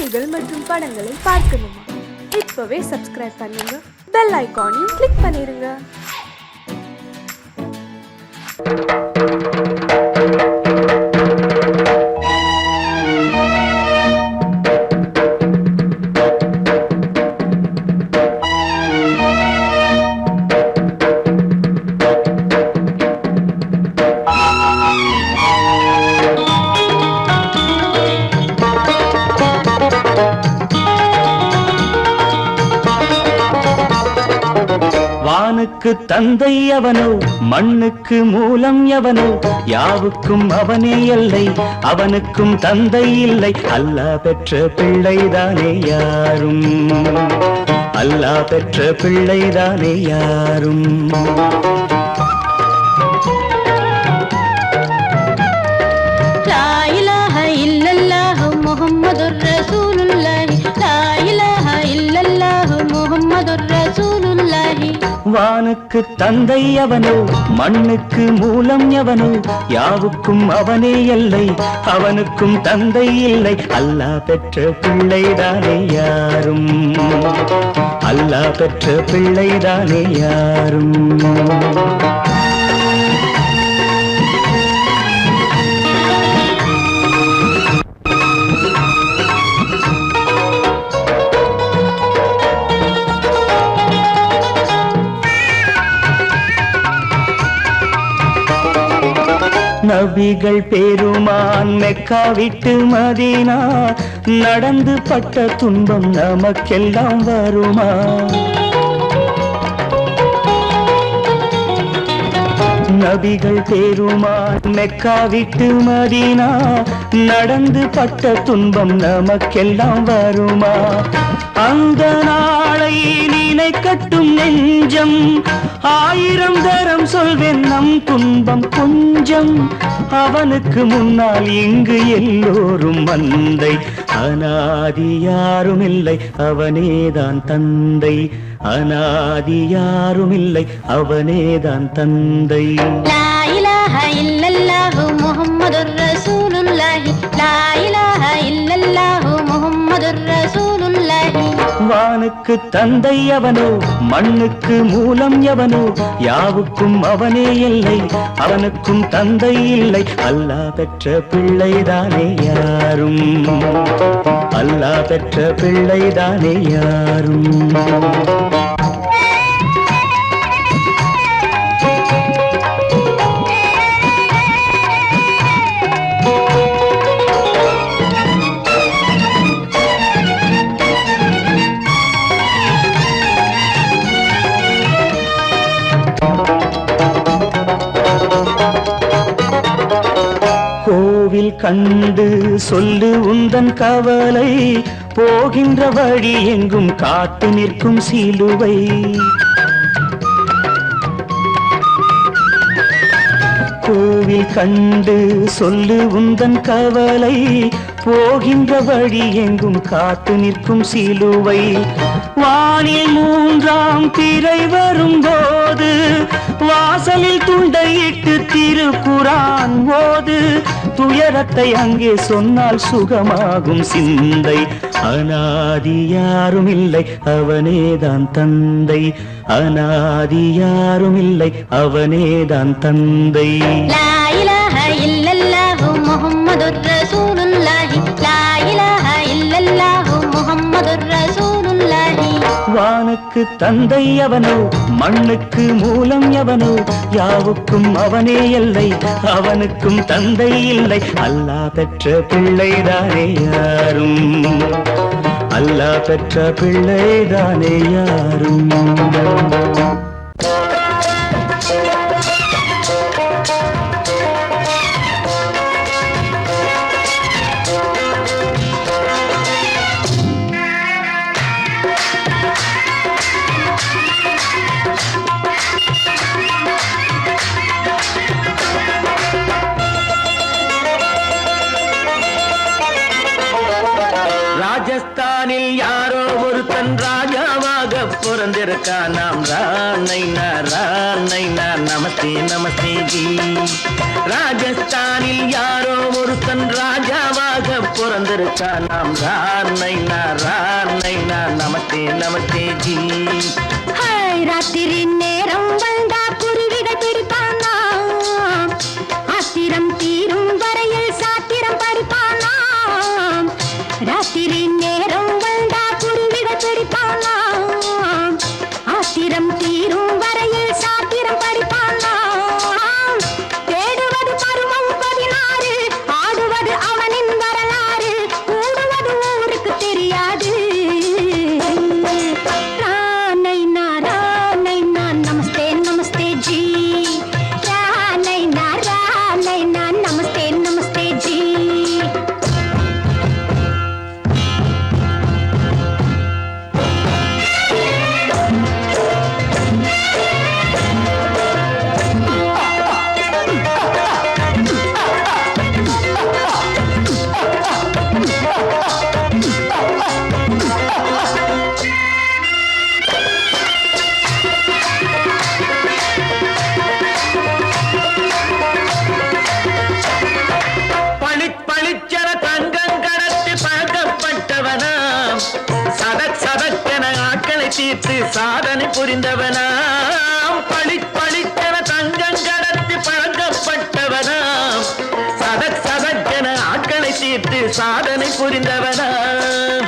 செய்திகள் மற்றும் படங்களை பார்க்கணுமா? இப்பவே சப்ஸ்கிரைப் பண்ணுங்க, பெல் ஐகானையும் கிளிக் பண்ணிருங்க. வானுக்கு தந்தை அவனோ, மண்ணுக்கு மூலம் எவனோ, யாவுக்கும் அவனே எல்லை, அவனுக்கும் தந்தை இல்லை. அல்லாஹ் பெற்ற பிள்ளைதானே யாரும், அல்லாஹ் பெற்ற பிள்ளைதானே யாரும். லா இலாஹ இல்லல்லாஹு முஹம்மதுர் ரசூலுல்லாஹி, லா இலாஹ இல்லல்லாஹு முஹம்மதுர் ரசூலுல்லாஹி. வானுக்கு தந்தை அவனோ, மண்ணுக்கு மூலம் எவனோ, யாவுக்கும் அவனே எல்லை, அவனுக்கும் தந்தை இல்லை. அல்லாஹ் பெற்ற பிள்ளைதானே யாரும், அல்லாஹ் பெற்ற பிள்ளைதானே யாரும். நபிகள் பெருமான் மெக்கா விட்டு மதீனா நடந்து பட்ட துன்பம் நமக்கெல்லாம் வருமா? நபிகள் பெருமான் மெக்கா விட்டு மதீனா நடந்து பட்ட துன்பம் நமக்கெல்லாம் வருமா? அந்த நாளை நினைக்கட்டும் நெஞ்சம், ஆயிரம் தரம் சொல்வேன் நம் துன்பம் கொஞ்சம். அவனுக்கு முன்னால் இங்கு எல்லோரும் மந்தை, அநாதி யாரும் இல்லை அவனேதான் தந்தை, அநாதி யாரும் இல்லை அவனேதான் தந்தை. லா இலாஹ இல்லல்லாஹு முஹம்மதுர் ரசூலுல்லாஹி, லா இலாஹ இல்லல்லாஹு முஹம்மதுர் ரசூலுல்லாஹி. வானுக்கு தந்தை அவனோ, மண்ணுக்கு மூலம் எவனோ, யாவுக்கும் அவனே எல்லை, அவனுக்கும் தந்தை இல்லை. அல்லாஹ் பெற்ற பிள்ளைதானே யாரும், அல்லாஹ் பெற்ற பிள்ளைதானே யாரும். கோவில் கண்டு சொல்லு உந்தன் கவலை, போகின்ற வழி எங்கும் காத்து நிற்கும் சிலுவை. கோவில் கண்டு சொல்லு உந்தன் கவலை, போகின்ற வழி எங்கும் காத்து நிற்கும் சிலுவை. வானில் மூன்றாம் பிறை வரும்போது, வாசலில் துண்டையிட்டு திருக்குரான் ஓது. துயரத்தை அங்கே சொன்னால் சுகமாகும் சிந்தை, அநாதி யாரும் இல்லை அவனேதான் தந்தை, அநாதி யாரும் இல்லை அவனேதான் தந்தை. லா இலாஹ இல்லல்லாஹு முஹம்மதுர் ரசூலுல்லாஹி, லா இலாஹ இல்லல்லாஹு முஹம்மதுர் ரசூலுல்லாஹி. வானுக்கு தந்தை அவனோ, மண்ணுக்கு மூலம் எவனோ, யாவுக்கும் அவனே எல்லை, அவனுக்கும் தந்தை இல்லை. அல்லாஹ் பெற்ற பிள்ளைதானே யாரும், அல்லாஹ் பெற்ற பிள்ளைதானே யாரும். ராஜஸ்தானில் யாரோ ஒருத்தன் ராஜாவாக பிறந்திருக்கா நாம் ராணைனா நமஸ்தே நமஸ்தே ஜி. ராஜஸ்தானில் யாரோ ஒருத்தன் ராஜாவாக பிறந்திருக்கா நாம் ராணைனா நமஸ்தே நமஸ்தே ஜி. ராத்திரி நேரம் வந்தா குருவிகள் பிடிப்பானா, ஆத்திரம் தீரும் வரையில் சாத்திரம் படிப்பானா. ராத்திரி நேரம் வந்தா குருவிகள் பிடிப்பானா, ஆத்திரம் தீரும் வரையில் சாத்திரம் படிப்பானா. தேடுவது பருவம் 16, ஆடுவது அவனின் வரலாறு, கூடுவது ஊருக்கு தெரியாது. நமஸ்தே நமஸ்தே ஜி. நமஸ்தே நமஸ்தே ஜி. பளிச்சென தங்கம் கடத்தி பழக்கப்பட்டவனாம், சதக்கென ஆட்களை தீர்த்து சாதனை புரிந்தவனாம். பளிச்சென தங்கம் கடத்தி பழக்கப்பட்டவனாம், சதக்கென ஆட்களை தீர்த்து சாதனை புரிந்தவனாம்.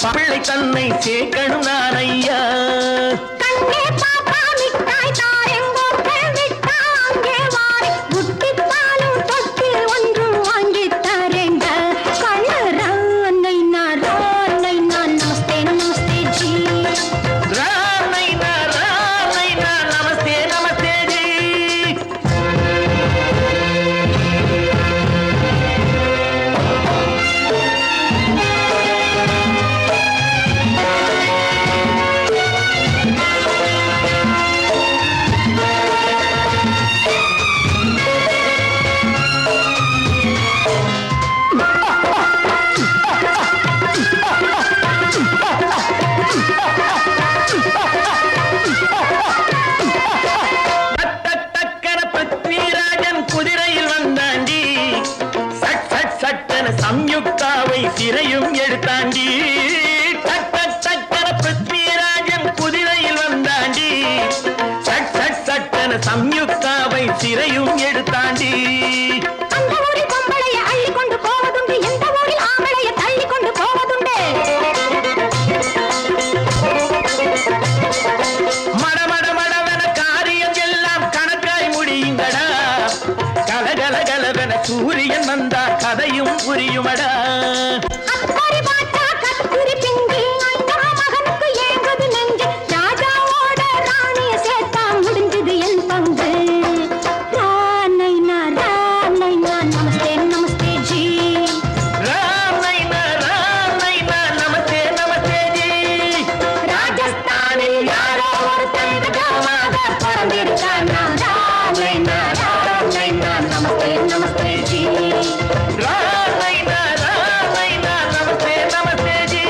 பிள்ளை தன்னை சேர்க்கணும் நான் ஐயா. கண்ணே பாப்பா மிட்டாய் தாயங்கோ விட்டா அங்கே வாரி குட்டித்தாலும் தொட்டு ஒன்று வாங்கி தரேங்க. கண்ணு ராணைனா நமஸ்தே நமஸ்தே ஜி. ராணைனா நமஸ்தே நமஸ்தே ஜி. சம்யுக்தாவை சிறையும் எடுத்தாண்டி. பிருத்விராஜன் குதிரையில் வந்தாண்டி. சம்யுக்தாவை சிறையும் எடுத்தாண்டி. அந்த ஊரில் பொம்பளைய அள்ளி கொண்டு போவதுண்டு, எந்த ஊரில் ஆம்பளைய தள்ளி கொண்டு போவதுண்டு. மடமடவென காரியம் எல்லாம் கணக்காய் முடியுங்கடா. கலகலகலவென சூரியன் வந்தா கதையும் புரியுமடா. அக்கறை பார்த்தா கத்திரி பிஞ்சு, அந்த மகனுக்கு ஏங்குது நெஞ்சு. ராஜாவோட ராணிய சேர்த்தா முடிஞ்சது என் பங்கு. ராணைனா நமஸ்தே நமஸ்தே ஜி. ராணைனா நமஸ்தே நமஸ்தே ஜி. ராஜஸ்தானில் யாரோ ஒருத்தன் ராஜாவாக பிறந்திருக்கானா. ராணைனா நமஸ்தே நமஸ்தே ஜி. ராணைனா நமஸ்தே நமஸ்தே ஜி.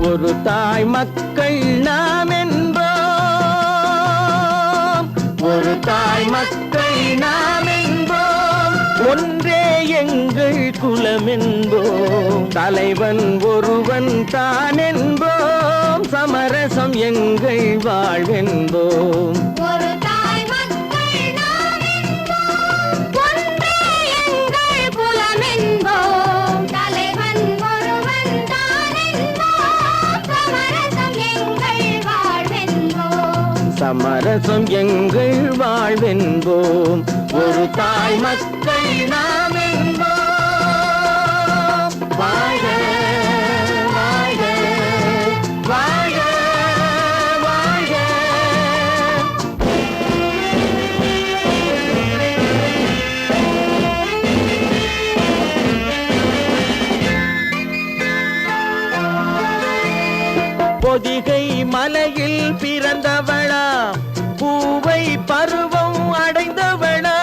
ஒரு தாய் மக்கள் நாம் என்போம், ஒரு தாய் மக்கள் நாம் என்போம், ஒன்றே எங்கள் குலம் என்போம், தலைவன் ஒருவன் தான் என்போம், சமரசம் எங்கள் வாழ்வென்போம். ஒரு தாய் மக்கள் நாம் என்போம், ஒன்றே எங்கள் குலம் என்போம், தலைவன் ஒருவன் தான் என்போம், சமரசம் எங்கள் சமரசம் எங்கள் வாழ்வென்போம். ஒரு தாய் மக்கள் நாம் என்போம். வாழ்க வாழ்க வாழ்க வாழ்க. பொதிகை மலையில் பிறந்தவளா, பூவை பருவம் அடைந்தவளா,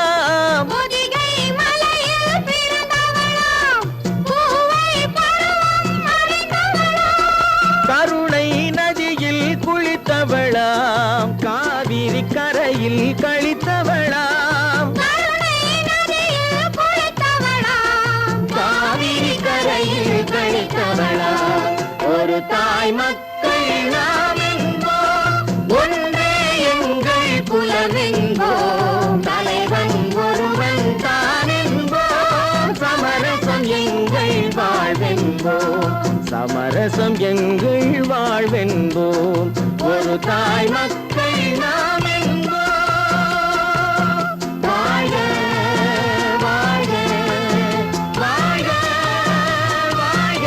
பொதிகை மலையில் பிறந்தவளாம், பூவை பருவம் அடைந்தவளாம். கருணை நதியில் குளித்தவளாம், காவிரி கரையில் கழித்தவளாம், கருணை நதியில் குளித்தவளாம், காவிரி கரையில் கழித்தவளாம். ஒரு தாய் மக்கள் நாம் என்போம். ஒன்றே எங்கள் குலம் என்போம். தலைவன் ஒருவன் தான் என்போம். சமரசம் எங்கள் வாழ்வென்போம். சமரசம் எங்கள் வாழ்வென்போம். ஒரு தாய் மக்கள் நாம் என்போம். வாழ்க வாழ்க வாழ்க வாழ்க.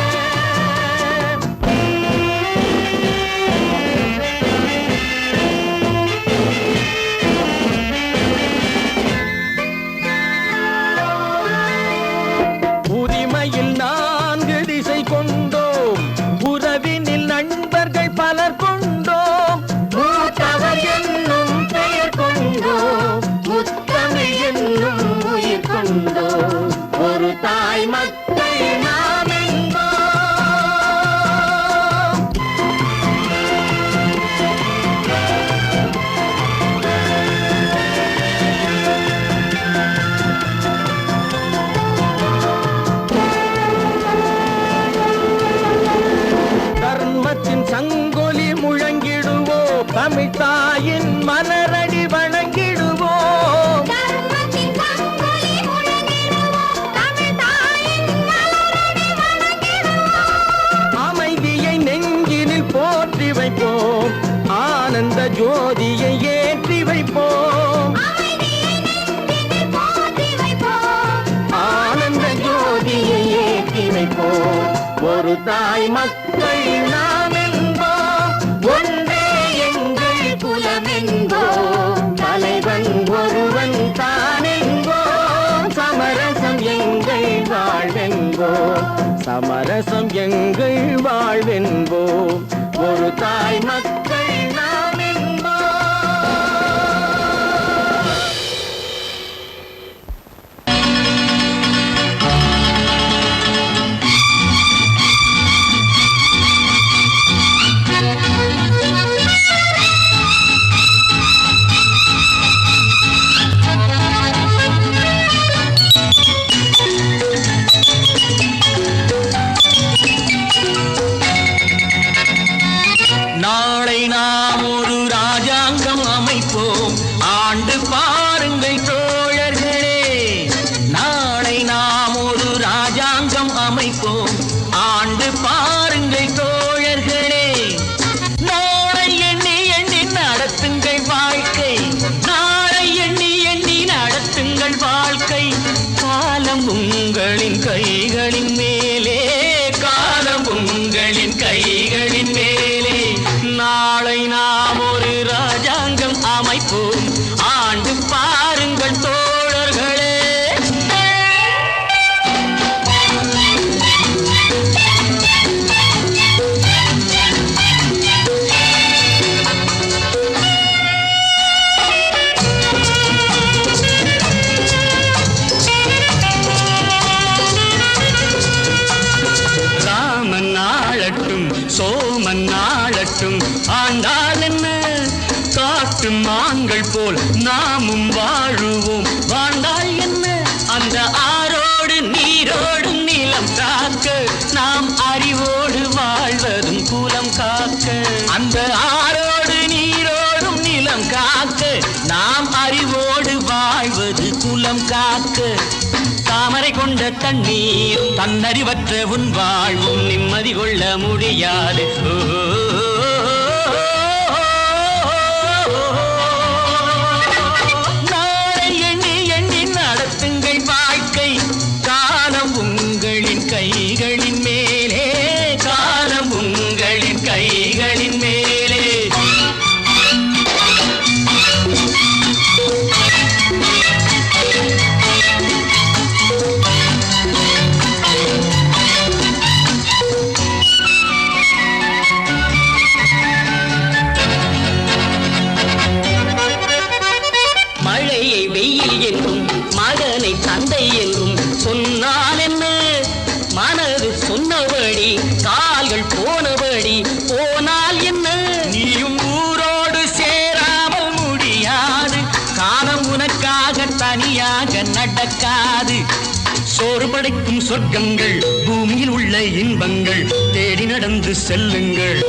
உரிமையில் 4 திசை கொண்டோம். உறவினில் நண்பர்கள் பலர் கொண்டோம். மூத்தவர் என்னும் பெயர் கொண்டோம். முத்தமிழ் என்னும் உயிர் கொண்டோம். ஒரு தாய் மக்கள் நாம் என்போம். தர்மத்தின் சங்கொலி முழங்கிடுவோம். தமிழ் தாயின் மலரடி வணங்கிடுவோம். தர்மத்தின் சங்கொலி முழங்கிடுவோம். தமிழ் தாயின் மலரடி வணங்கிடுவோம். அமைதியை நெஞ்சினில் போற்றி வைப்போம். ஆனந்த ஜோதியை ஏற்றி வைப்போம். அமைதியை நெஞ்சினில் போற்றி வைப்போம். ஆனந்த ஜோதியை ஏற்றி வைப்போம். ஒரு தாய் மக்கள் நாம் என்போம். ஒன்றே எங்கள் குலம் என்போம். தலைவன் ஒருவன் தான் என்போம். சமரசம் எங்கள் வாழ்வென்போம். சமரசம் எங்கள் வாழ்வென்போம். ஒரு தாய் மக்கள் நாம் என்போம். நாளை நாம் ஒரு ராஜாங்கம் அமைப்போம். ஆண்டு பாருங்கள் தோழர்களே. நாளை நாம் ஒரு ராஜாங்கம் அமைப்போம். ஆண்டு பாருங்கள் தோழர்களே. நாளை எண்ணி எண்ணி நடத்துங்கள் வாழ்க்கை. நாளை எண்ணி எண்ணி நடத்துங்கள் வாழ்க்கை. காலம் உங்களின் கைகளின் மேலே. காலம் உங்களின் கைகளின் மேலே. நாளை நாம் ஒரு ராஜாங்கம் அமைப்போம். ஆண்டு பாருங்கள் தோழர்களே. ராமன் ஆளட்டும், சோமன் ஆளட்டும், ஆண்டால் என்ன? காட்டு மான்கள் போல் நாமும் வாழுவோம். வாழ்ந்தால் என்ன? அந்த ஆரோடு நீரோடு நிலம் காக்க. நாம் அறிவோடு வாழ்வதும் குலம் காக்க. அந்த ஆரோடு நீரோடும் நிலம் காக்க. நாம் அறிவோடு வாழ்வது குலம் காக்க. தாமரை கொண்ட தண்ணீர் தன்னறிவற்ற உன் வாழ்வும் நிம்மதி கொள்ள முடியாது. சொர்க்கங்கள் பூமியில் உள்ள இன்பங்கள் தேடி நடந்து செல்லுங்கள்.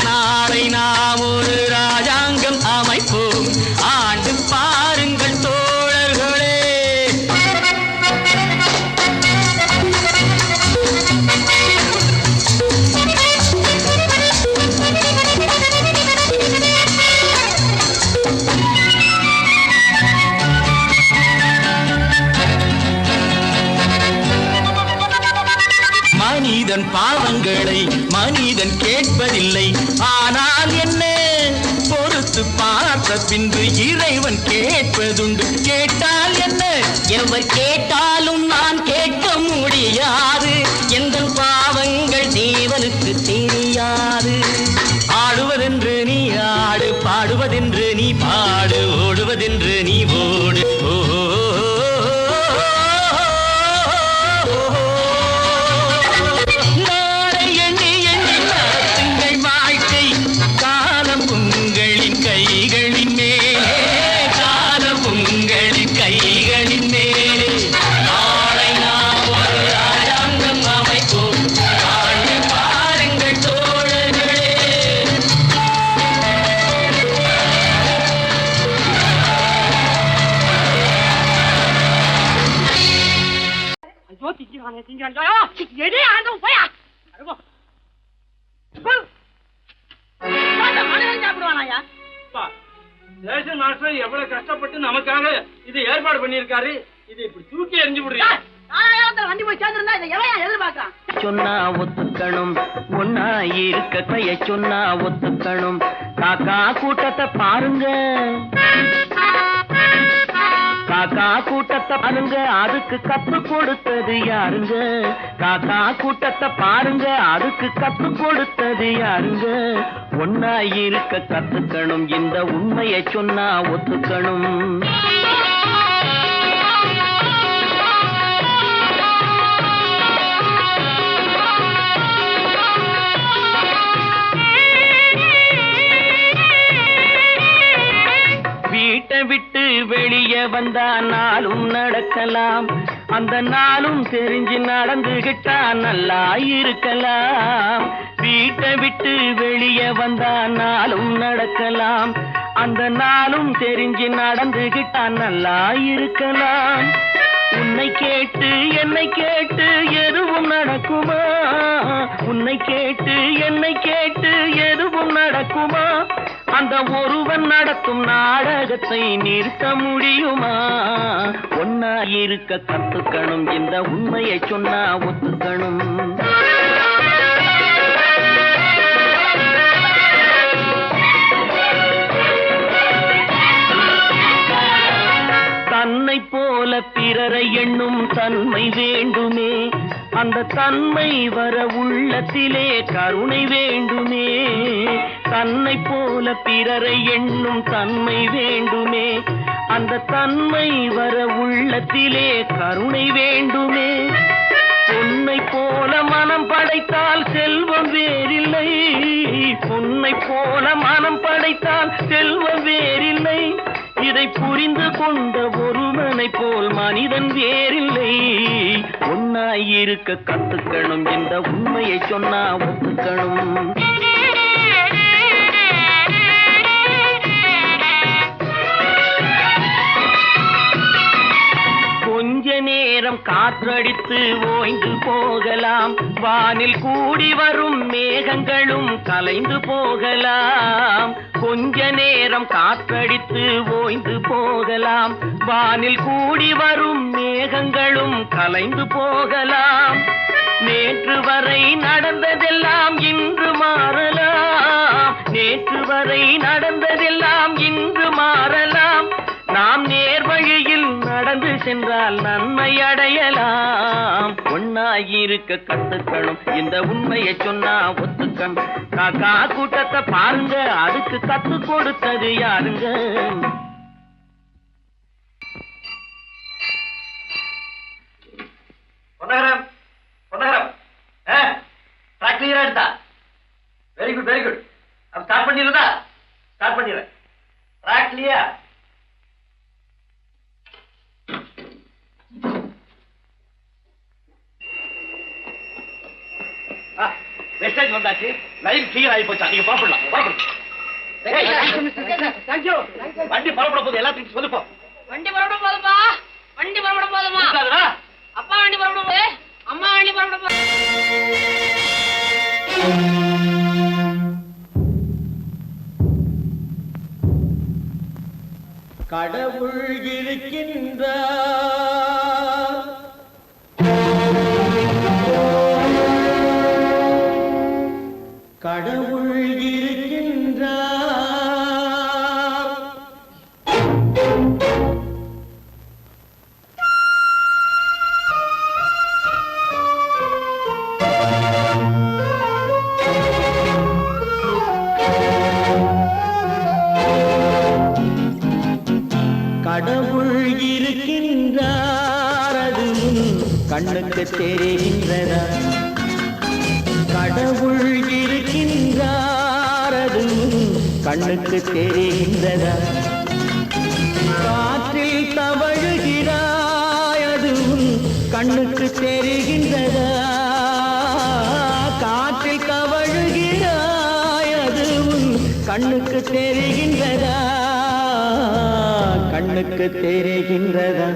நாளை நாம் ஒரு ராஜாங்கம் அமைப்போம், ஆண்டு பாருங்கள் தோழர்களே. மனிதன் பாவங்களை மனிதன் கேட்பதில்லை, ஆனால் என்ன பொறுத்து பார்த்த பின்பு இறைவன் கேட்பதுண்டு. கேட்டால் என்ன? எவர் கேட்டாலும் நான் கேட்க முடியாது, எந்த பாவங்கள் தேவனுக்கு தெரியாது. ஆடுவதென்று நீ ஆடு, பாடுவதென்று நீ பாடு, ஓடுவதென்று நீ ஓடு. எவ்வளவு கஷ்டப்பட்டு நமக்காக இது ஏற்பாடு பண்ணிருக்காரு, இது இப்படி தூக்கி எறிஞ்சு விடுறீங்க. சொன்னா ஒத்துக்கணும், ஒன்னா இருக்க கைய சொன்னா ஒத்துக்கணும். காக்கா கூட்டத்தை பாருங்க, காக்கா கூட்டத்தை பாருங்க, அதுக்கு கத்து கொடுத்தது யாருங்க? காக்கா கூட்டத்தை பாருங்க, அதுக்கு கத்து கொடுத்தது யாருங்க? ஒன்னா இருக்க கத்துக்கணும், இந்த உண்மையை சொன்னா ஒத்துக்கணும். வீட்டை விட்டு வெளியே வந்தா நாளும் நடக்கலாம், அந்த நாளும் தெரிஞ்சு நடந்துகிட்டா நல்லா இருக்கலாம். வீட்டை விட்டு வெளியே வந்தா நாளும் நடக்கலாம், அந்த நாளும் தெரிஞ்சு நடந்துகிட்டா நல்லா இருக்கலாம். உன்னை கேட்டு என்னை கேட்டு எதுவும் நடக்குமா? உன்னை கேட்டு என்னை கேட்டு எதுவும் நடக்குமா? அந்த ஒருவன் நடத்தும் நாடகத்தை நிறுத்த முடியுமா? ஒன்னா இருக்க கத்துக்கணும், இந்த உண்மையை சொன்னா ஒத்துக்கணும். தன்னை போல பிறரை எண்ணும் தன்மை வேண்டுமே, அந்த தன்மை வர உள்ளத்திலே கருணை வேண்டுமே. தன்னை போல பிறரை எண்ணும் தன்மை வேண்டுமே, அந்த தன்மை வர உள்ளத்திலே கருணை வேண்டுமே. பொன்னை போல மனம் படைத்தால் செல்வம் வேறில்லை, பொன்னை போல மனம் படைத்தால் செல்வம் வேறில்லை. இதை புரிந்து கொண்ட ஒருவனை போல் மனிதன் வேறில்லை. ஒன்னாய் இருக்க கத்துக்கணும், இந்த உண்மையை சொன்னா ஒத்துக்கணும். கொஞ்ச நேரம் காற்றடித்து ஓய்ந்து போகலாம், வானில் கூடி வரும் மேகங்களும் கலைந்து போகலாம். கொஞ்ச நேரம் காற்றடித்து ஓய்ந்து போகலாம், வானில் கூடி வரும் மேகங்களும் கலைந்து போகலாம். நேற்று வரை நடந்ததெல்லாம் இன்று மாறலாம், நேற்று வரை நடந்ததெல்லாம் இன்று மாறலாம். நாம் நேர்வழியில் நடந்து சென்றால் நன்மை அடையலாம். ஒன்னாயிருக்க கத்துக்கணும், இந்த உண்மையை சொன்னா ஒத்துக்கணும். காக்கா கூட்டத்தை பாருங்க, அதுக்கு கத்து கொடுத்தது யாருங்க? Very good very good. Start பண்ணிடுறதா? ஸ்டார்ட் பண்ணிடுறேன். Track clear. ஸ்டேஜ் வந்தாச்சு. லைன் கிளியர் ஆகி போச்சா? நீங்க புறப்படலாம். வண்டி புறப்பட போது எல்லாத்தையும் சொல்லுப்போம். வண்டி புறப்பட போதுமா? வண்டி புறப்பட போதுமா? அப்பா வண்டி புறப்பட போது, அம்மா வண்டி புறப்பட போது. கடவுள் இருக்கின்றார், கடவுள் இருக்கின்றார். கடவுள் இருக்கின்றார், அது கண்ணுக்கு தெரிகின்றதா? கடவுள் இருக்கின்றார், அது கண்ணுக்கு தெரிகின்றதா? காற்றில் தவழுகிறாய், அது கண்ணுக்கு தெரிகின்றதா? காற்றில் தவழுகிறாய், அது கண்ணுக்கு தெரிகின்றதா? கண்ணுக்கு தெரிகின்றதா?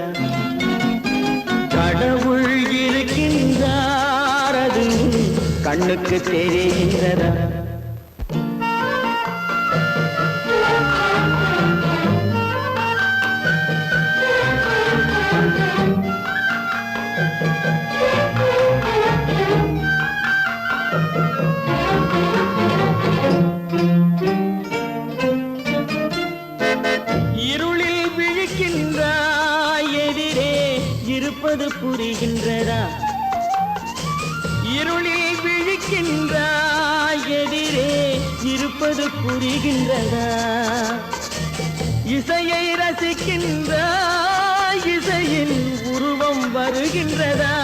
கடவுள் இருக்கின்றார், அது கண்ணுக்கு தெரிகின்றதா? இருளில் விழிக்கின்றாய், எதிரே இருப்பது புரிகின்றதா? இருளில் விழிக்கின்றாய், எதிரே இருப்பது புரிகின்றதா? இசையை ரசிக்கின்றாய், இசையின் உருவம் வருகின்றதா?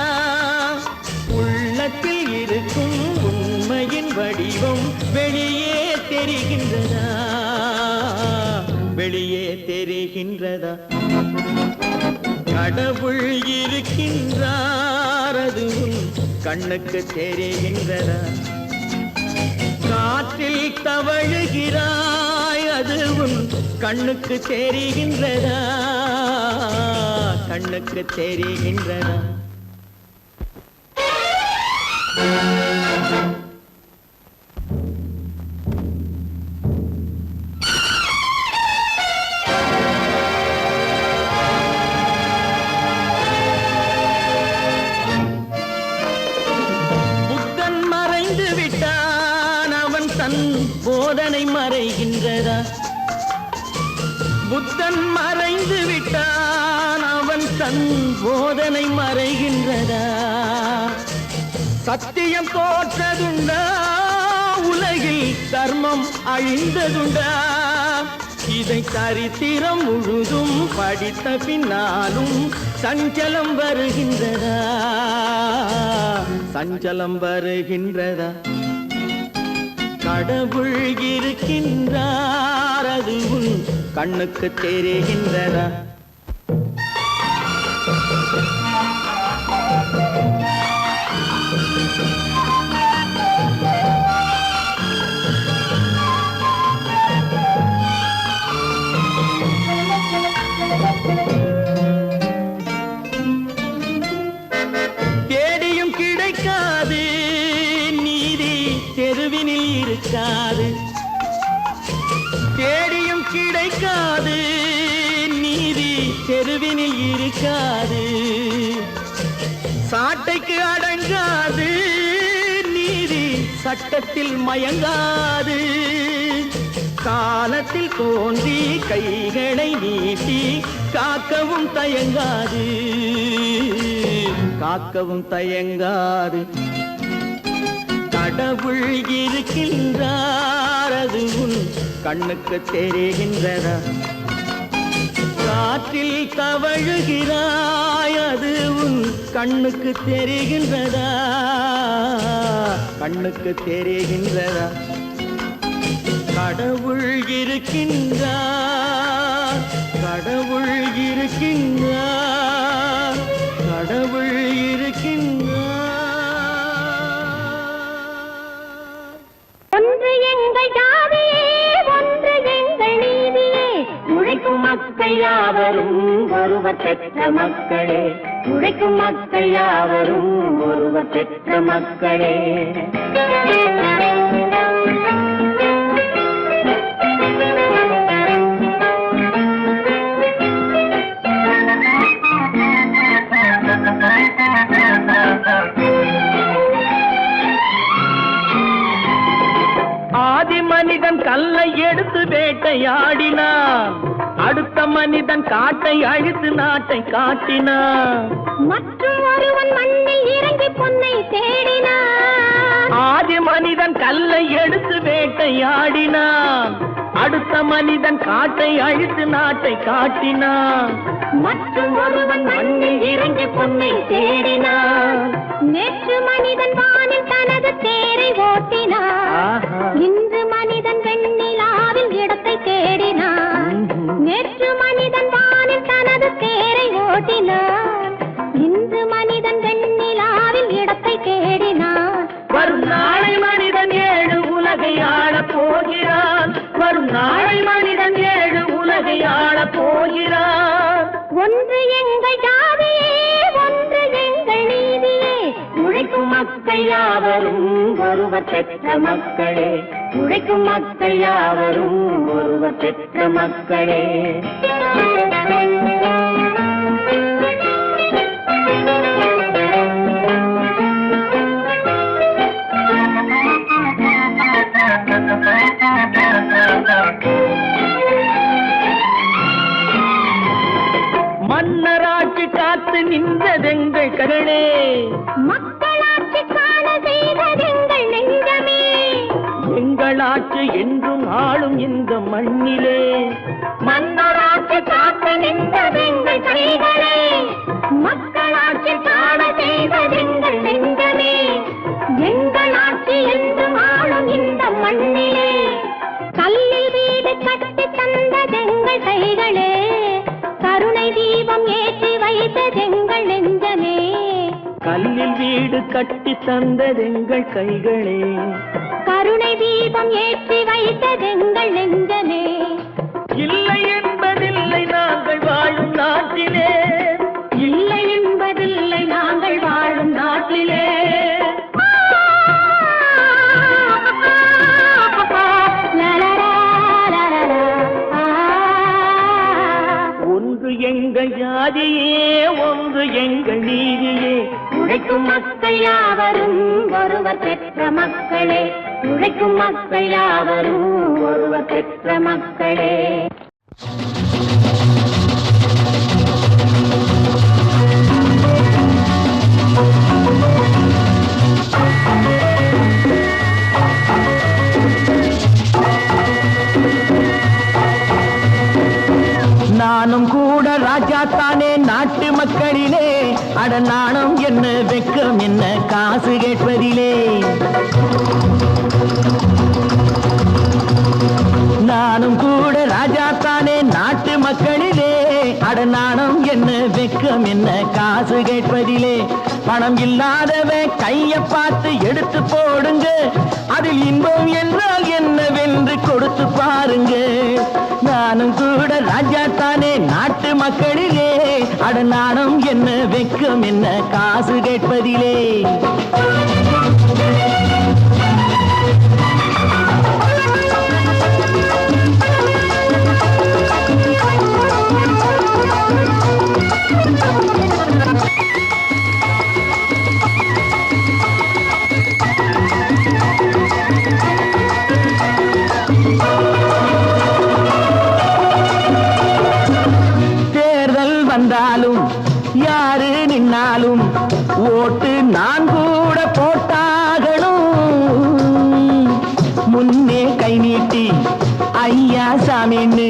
உள்ளத்தில் இருக்கும் உண்மையின் வடிவம் வெளியே தெரிகின்றதா? வெளியே தெரிகின்றதா? கடவுள் இருக்கின்றார், அது கண்ணுக்கு தெரிகின்றதா? காற்றில் தவழுகிறாய், அது கண்ணுக்கு தெரிகின்றதா? கண்ணுக்கு தெரிகின்றதா? புத்தன் மறைந்து விட்டான், அவன் தன் போதனை மறைகின்றதா? புத்தன் மறைந்து விட்டான், அவன் தன் போதனை மறைகின்றதா? சத்தியம் தோற்றதுண்டா? உலகில் தர்மம் அழிந்ததுண்டா? இதை சரித்திரம் முழுதும் படித்த பின்னாலும் சஞ்சலம் வருகின்றதா? சஞ்சலம் வருகின்றதா? கடவுள் இருக்கின்றார், அது கண்ணுக்கு தெரிகின்றதா? தேடியும் கிடைக்காது நீதி, தெருவினில் இருக்காது. தேடியும் கிடைக்காது நீதி, தெருவினில் இருக்காது. சாட்டைக்கு அடங்காது நீதி, சட்டத்தில் மயங்காது. காலத்தில் தோன்றி கைகளை நீட்டி காக்கவும் தயங்காது, காக்கவும் தயங்காது. கடவுள் இருக்கின்றார், அது கண்ணுக்கு தெரிகின்றதா? காற்றில் தவழுகிறாய், அது கண்ணுக்கு தெரிகின்றதா? கண்ணுக்கு தெரிகின்றதா? கடவுள் இருக்கின்றார், கடவுள் இருக்கின்றார், கடவுள் இருக்கின்றார். ஒருவர் பெற்ற மக்களே, உழைக்கும் மக்கள் யாவரும் ஒருவர் பெற்ற மக்களே. ஆதி மனிதன் கல்லை எடுத்து வேட்டையாடினான், அடுத்த மனிதன் காட்டை அழித்து நாட்டை காட்டினான். மற்றும் ஒருவன் மண்ணில் இறங்கி பொன்னை தேடினான். ஆதி மனிதன் கல்லை எடுத்து வேட்டையாடினான், அடுத்த மனிதன் காட்டை அழித்து நாட்டை காட்டினான். மற்றும் ஒருவன் மண்ணில் இறங்கி பொன்னை தேடினான். நேற்று மனிதன் வானில் தனது தேரை ஓட்டினான், இன்று மனிதன் வெண்ணிலாவில் இடத்தை தேடினான். நேற்று மனிதன் வானில் தனது தேரை ஓட்டினான், இன்று மனிதன் வெண்ணிலாவில் இடத்தை தேடினான். வரும் நாளை மனிதன் 7 உலகை ஆளப் போகிறான், வரும் நாளை மனிதன் 7 உலகை ஆளப் போகிறான். ஒன்று எங்கள் ஜாதியே, ஒன்று எங்கள் நீதியே, உழைக்கும் மக்கள் யாவரும் ஒருவர் பெற்ற மக்களே, உழைக்கும் மக்கள் யாவரும் ஒருவர் பெற்ற மக்களே. மன்னராட்சி காத்து நின்றதெங்கள் கரணே, மக்களாட்சி காண செய்வதெங்கள் நெஞ்சமே, எங்களாட்சி என்றும் ஆளும் இந்த மண்ணிலே. மன்னராட்சி காத்து நின்றதெங்கள் கைகளே, மக்களாட்சி காண செய்வதெங்கள் நெஞ்சமே, எங்களாட்சி என்றும் ஆளும் இந்த மண்ணிலே. கல்லில் வீடு கட்டி தந்ததெங்கள் கைகளே, கருணை தீபம் ஏற்றி வைத்ததெங்கள் நெஞ்சமே. கல்லில் வீடு கட்டி தந்ததெங்கள் கைகளே, கருணை தீபம் ஏற்றி வைத்ததெங்கள் நெஞ்சமே. இல்லை என்பதில்லை நாங்கள் வாழும் நாட்டிலே, இல்லை என்பதில்லை நாங்கள் வாழும் நாட்டிலே. ஒன்று எங்கள் ஜாதியே, ஒன்று எங்கள் நீதியே, உழைக்கும் மக்கள் யாவரும் ஒருவர் பெற்ற மக்களே, உழைக்கும் மக்கள் யாவரும் ஒருவர் பெற்ற மக்களே. நானும் கூட ராஜா தானே நாட்டு மக்களிலே, அட நாணம் என்ன வெக்கம் என்ன காசு கேட்பதிலே. நானும் கூட ராஜா தானே நாட்டு மக்களிலே, அட நாணம் என்ன வெக்கம் என்ன காசு கேட்பதிலே. பணம் இல்லாதவன் கைய பார்த்து எடுத்து போடுங்க, அதில் இன்பம் என்றால் என்னவென்று கொடுத்து பாருங்க. நானும் கூட ராஜா தானே நாட்டு மக்களிலே, அட நாணம் என்ன வெக்கம் என்ன காசு கேட்பதிலே. வந்தாலும் யாரு நின்னாலும் ஓட்டு நான் கூட போட்டாகணும். முன்னே கை நீட்டி ஐயா சாமின்னு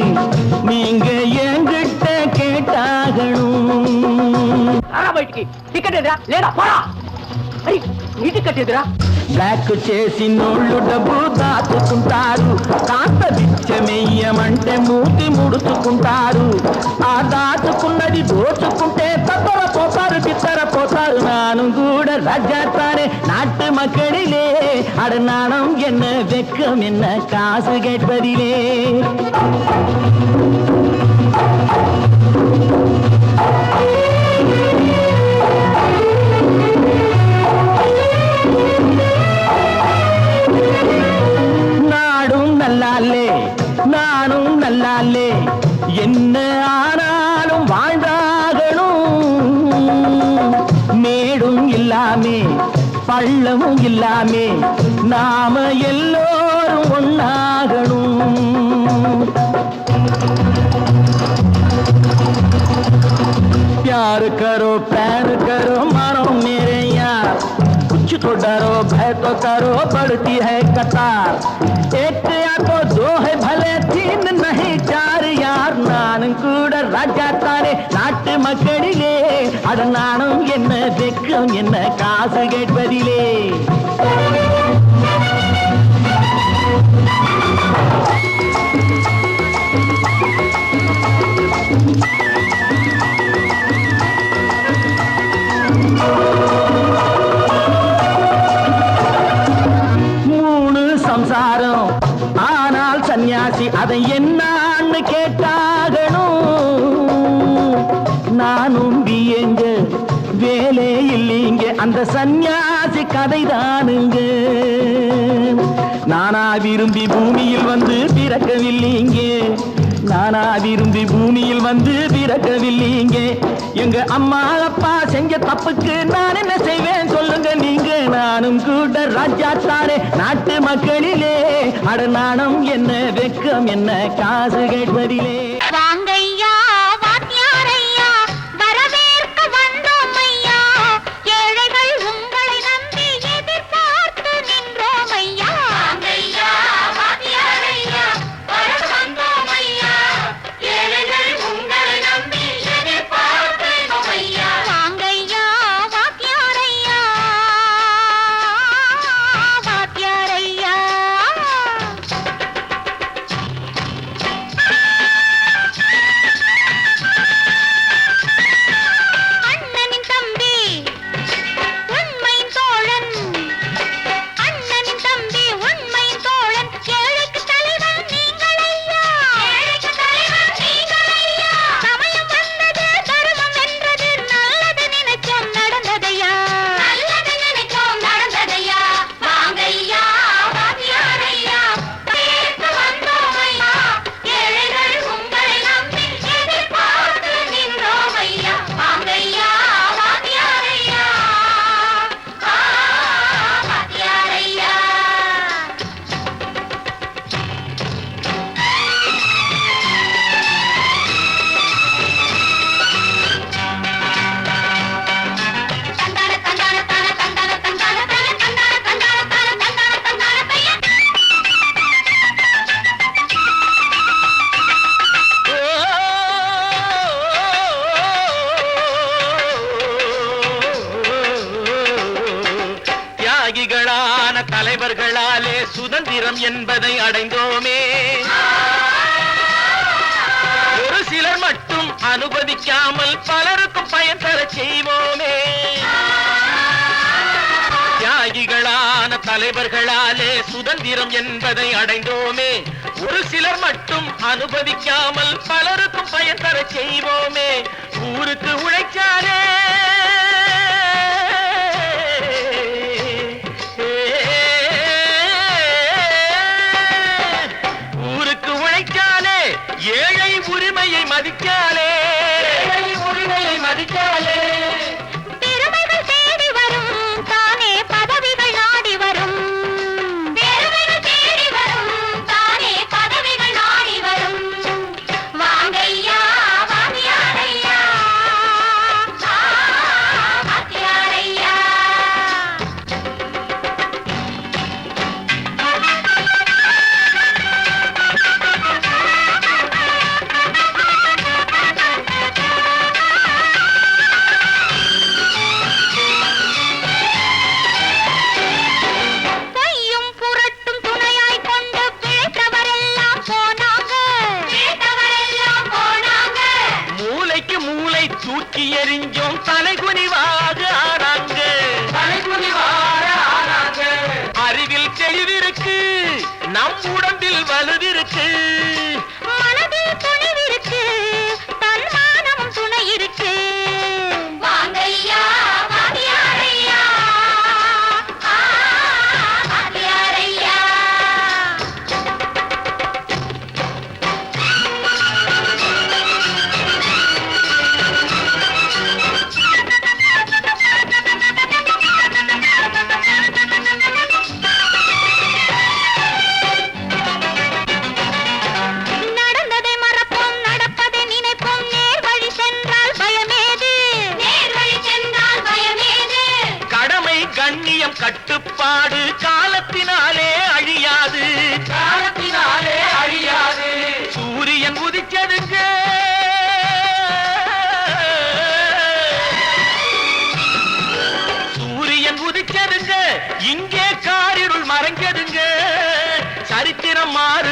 நீங்க என்கிட்ட கேட்டாகணும். టికెట్ ఎదురా లేదా పోరా నీ టికెట్ ఎదురా. బ్లాక్ చేసి నోళ్ళు డబ్బు దాచుకుంటారు, కాస్త బిచ్చమెయ్యమంటే మూతి ముడుచుకుంటారు. ఆ దాచుకున్నది దోచుకుంటే తప్పర పోతారు చిత్తర పోతారు. நானும் கூட ராஜாத்தானே நாட்டு மக்களிலே, அட நாணம் என்ன வெக்கம் என்ன காசு கேட்பதிலே. நாடும் நல்லாலே நானும் நல்லாலே என்ன ஆனாலும் வாழ்ந்தாகணும். மேடும் இல்லாமே பள்ளமும் இல்லாமே நாம எல்லோரும் ஒன்னாகணும். प्यार करो प्यार करो मारो मेरे यार, कुछ तो डरो भय तो करो बढ़ती है कतार. एक या तो दो है भले तीन नहीं चार यार. நானும் கூட ராஜா தானே நாட்டு மக்களிலே, அட நானும் என்ன வெக்கம் என்ன காசு கேட்பதிலே. சம்சாரம் ஆனால் சன்னியாசி அதை என்னான்னு கேட்டாகணும். நானும் பியங்க வேலை இல்லைங்க அந்த சன்னியாசி கதைதானுங்க. நானா விரும்பி பூமியில் வந்து பிறக்கவில்லைங்க, நானா விரும்பி பூமியில் வந்து பிறக்கவில்லைங்க. எங்க அம்மா அப்பா செஞ்ச தப்புக்கு நான் என்ன செய்வேன் சொல்லுங்க நீங்க. நானும் கூட ராஜா தானே நாட்டு மக்களிலே, அட நாணம் என்ன வெக்கம் என்ன காசு கேட்பதிலே. வாங்கையா வாத்தியாரையா வரவேற்க வந்தோம் ஐயா, ஏழைகள் உங்களை நம்பி எதிர்பார்த்து நின்றோம் ஐயா. வாங்கையா வாத்தியாரையா வரவேற்க வந்தோம் ஐயா, ஏழைகள் உங்களை நம்பி எதிர்பார்த்து நின்றோம் ஐயா. வாங்கையா வாத்தியாரையா வாத்தியாரையா. அண்ணனின் தம்பி உண்மையின் தோழன், அண்ணனின் தம்பி உண்மையின் தோழன், ஏழைக்கு தலைவன் நீங்கள் ஐயா, ஏழைக்கு தலைவன் நீங்கள் ஐயா. சமயம் வந்தது தர்மம் வென்றது, நல்லது நினைச்சோம் நடந்ததையா, நல்லது நினைச்சோம் நடந்ததையா. வாங்கையா வாத்தியாரையா வரவேற்க வந்தோம் ஐயா, ஏழைகள் உங்களை நம்பி எதிர்பார்த்து நின்றோம் ஐயா. வாங்கையா வாத்தியாரையா வாத்தியாரையா. தந்தான தந்தான தான தந்தான தந்தான தைய தந்தான தந்தான தான தந்தான தந்தான தைய. தியாகிகளான தலைவர்களாலே சுதந்திரம் என்பதை அடைந்தோமே, ஒரு சிலர் மட்டும் அனுமதிக்காமல் பலருக்கும் பயன் தர செய்வோமே. தியாகிகளான தலைவர்களாலே சுதந்திரம் என்பதை அடைந்தோமே, ஒரு சிலர் மட்டும் அனுமதிக்காமல் பலருக்கும் பயன் தர செய்வோமே. ஊருக்கு உழைச்சாலே ஊருக்கு உழைச்சாலே ஏழை உரிமையை மதிக்காலே, ஏழை உரிமையை மதிக்காலே. பெருமைகள் தேடி வரும் தானே பதவிகள் நாடி வரும், பெருமைகள் தேடி வரும் தானே பதவிகள் நாடி வரும். வாங்கையா வாத்தியாரையா வாத்தியாரையா. பொய்யும் புரட்டும் துணையாய் கொண்டு பிழைத்தவரெல்லாம் போனாங்க, பிழைத்தவரெல்லாம் போனாங்க. மூளைக்கு மூளை தூக்கி எறிஞ்சோம் தலைகுனிவாக ஆனாங்க, தலைகுனிவாக ஆனாங்க. அறிவில் தெளிவிருக்கு நம் உடம்பில் வலுவிருக்கு, மனதில் துணிவிருக்கு தன்மானமும் துணை இருக்கு.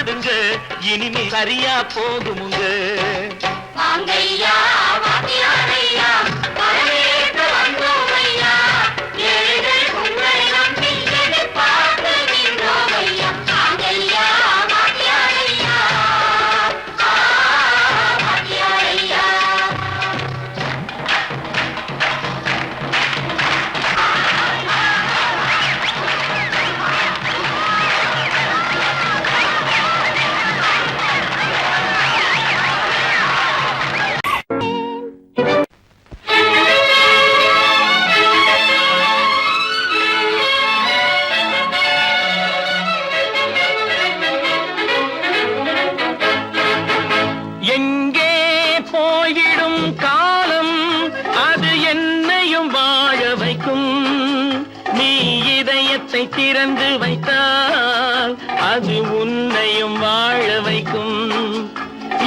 பாடுங்க இனிமே சரியா போகுமுங்க எங்கே போய்விடும் காலம் அது என்னையும் வாழ வைக்கும் நீ இதயத்தை திறந்து வைத்தால் அது உன்னையும் வாழ வைக்கும்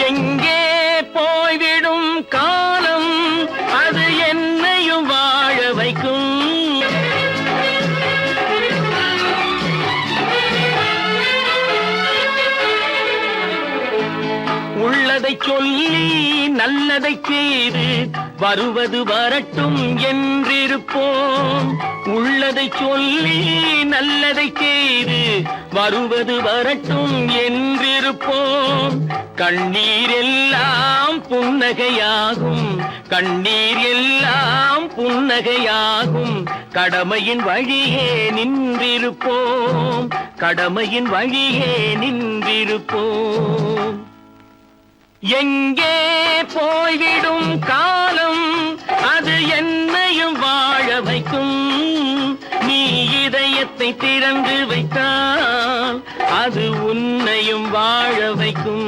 எங்கே போய்விடும் காலம் அது என்னையும் வாழ வைக்கும் உள்ளதை சொல்லி நல்லதை செய்து வருவது வரட்டும் என்றிருப்போம் உள்ளதை சொல்லி நல்லதை செய்து வருவது வரட்டும் என்றிருப்போம் கண்ணீர் எல்லாம் புன்னகையாகும் கண்ணீர் எல்லாம் புன்னகையாகும் கடமையின் வழியே நின்றிருப்போம் கடமையின் வழியே நின்றிருப்போம் எங்கே போய்விடும் காலம் அது என்னையும் வாழ வைக்கும் நீ இதயத்தை திறந்து வைத்தால் அது உன்னையும் வாழ வைக்கும்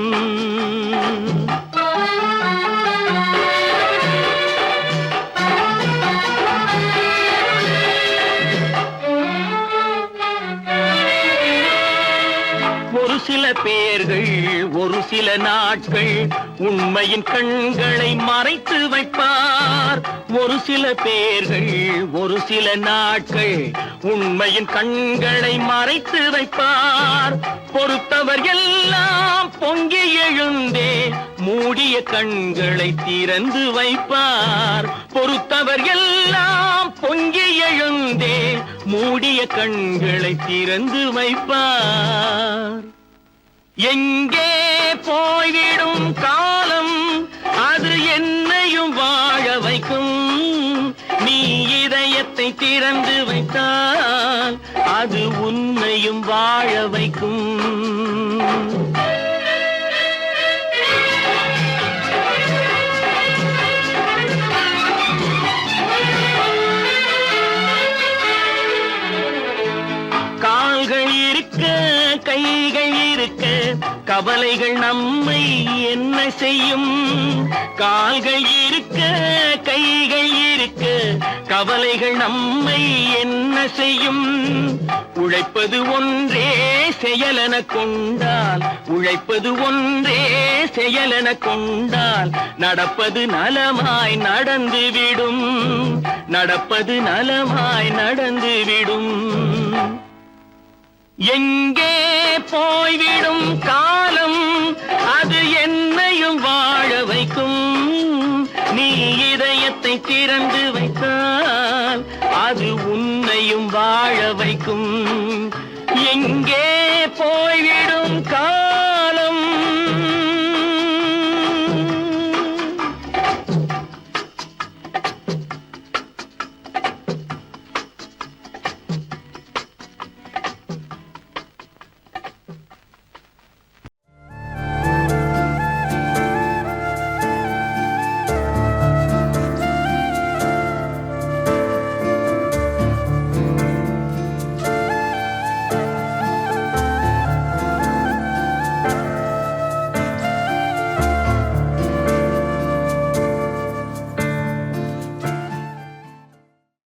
ஒரு சில பேர்கள் ஒரு சில நாட்கள் உண்மையின் கண்களை மறைத்து வைப்பார் ஒரு சில பேர்கள் ஒரு சில நாட்கள் உண்மையின் கண்களை மறைத்து வைப்பார் பொறுத்தவர் எல்லாம் பொங்கி எழுந்தே மூடிய கண்களை திறந்து வைப்பார் பொறுத்தவர் எல்லாம் பொங்கி எழுந்தே மூடிய கண்களை திறந்து வைப்பார் எங்கே போய்விடும் காலம் அது என்னையும் வாழ வைக்கும் நீ இதயத்தை திறந்து வைத்தால் அது உன்னையும் வாழ வைக்கும் கால்கள் இருக்க கைகள் இருக்க கவலைகள் நம்மை என்ன செய்யும் கால்கள் இருக்க கைகள் இருக்க கவலைகள் நம்மை என்ன செய்யும் உழைப்பது ஒன்றே செயலென கொண்டால் உழைப்பது ஒன்றே செயலென கொண்டால் நடப்பது நலமாய் நடந்துவிடும் நடப்பது நலமாய் நடந்துவிடும் எங்கே போய்விடும் காலம் அது என்னையும் வாழ வைக்கும் நீ இதயத்தை திறந்து வைத்தால் அது உன்னையும் வாழ வைக்கும் எங்கே போய்விடும் காலம்